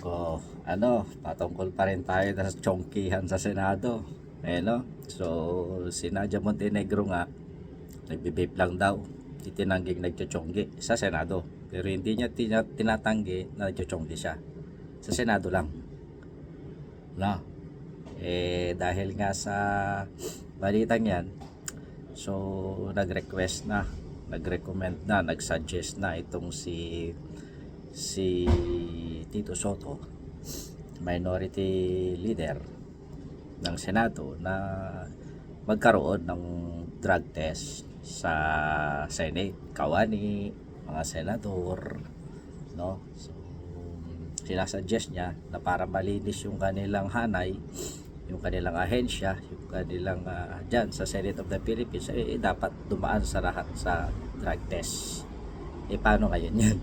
Patungkol pa rin tayo sa tsongkihan sa Senado. No? So, si Nadia Montenegro nga, nagbibape lang daw. Itinangging nagtsotsonggi sa Senado. Pero hindi niya tinatanggi na nagtsotsonggi siya. Sa Senado lang. No? Dahil nga sa balitang yan, so, nag-recommend na, nag-suggest na itong si Tito Soto, minority leader ng Senado, na magkaroon ng drug test sa Senate, kawani, mga senador, no? So, sinasuggest niya na para malinis yung kanilang hanay, yung kanilang ahensya, yung kanilang dyan sa Senate of the Philippines, dapat dumaan sa lahat sa drug test. Paano ngayon yan?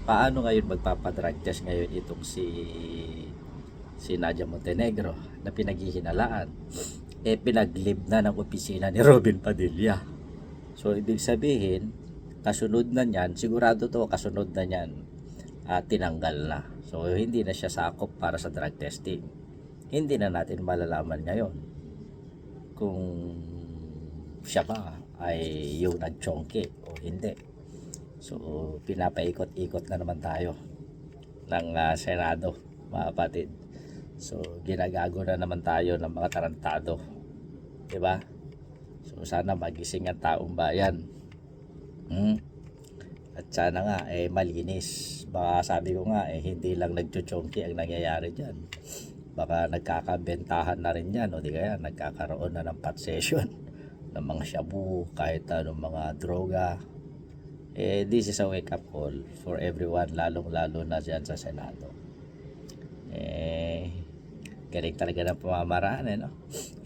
Paano ngayon magpapadrug test ngayon itong si Nadia Montenegro na pinaghihinalaan? Pinaglib na ng opisina ni Robin Padilla. So, ibig sabihin, kasunod na niyan, sigurado to, kasunod na niyan, tinanggal na. So, hindi na siya sakop para sa drug testing. Hindi na natin malalaman ngayon kung siya ba ay yung nagchongki o hindi. So, pinapaikot-ikot na naman tayo ng Senado, mga kapatid. So, ginagago na naman tayo ng mga tarantado. Diba? So, sana magising ang taong bayan. At sana nga, malinis. Baka sabi ko nga, hindi lang nagchuchongki ang nangyayari dyan. Baka nagkakabentahan na rin yan, o di kaya nagkakaroon na ng pot session ng mga shabu, kahit anong mga droga. This is a wake-up call for everyone, lalong-lalo na dyan sa Senado. Galing talaga ng pamamaraan, no?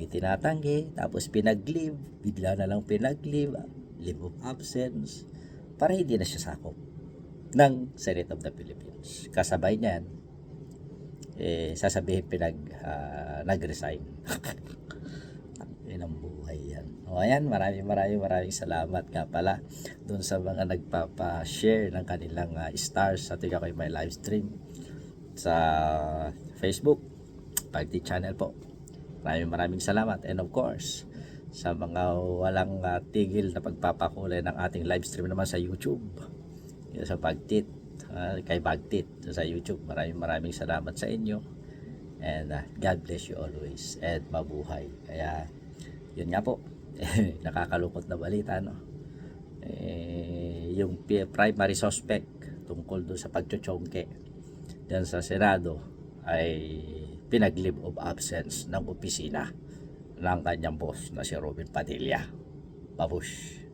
Itinatanggi, tapos pinag-leave, bigla na lang pinag-leave, leave of absence, para hindi na siya sakop ng Senate of the Philippines. Kasabay niyan, sasabihin nag-resign. Yan ang buhay yan. O ayan, maraming salamat nga pala doon sa mga nagpapa-share ng kanilang stars sa Tiga Koy My live stream sa Facebook, Pagti channel po. Maraming salamat, and of course sa mga walang tigil na pagpapakulay ng ating live stream naman sa YouTube, sa Pagtit, kay Pagtit sa YouTube. Maraming salamat sa inyo, and God bless you always, and mabuhay. Kaya yun nga po, nakakalungkot na balita, no? Yung primary suspect tungkol doon sa pagchochongke dyan sa Senado ay pinag-leave of absence ng opisina ng kanyang boss na si Robin Padilla. Babush!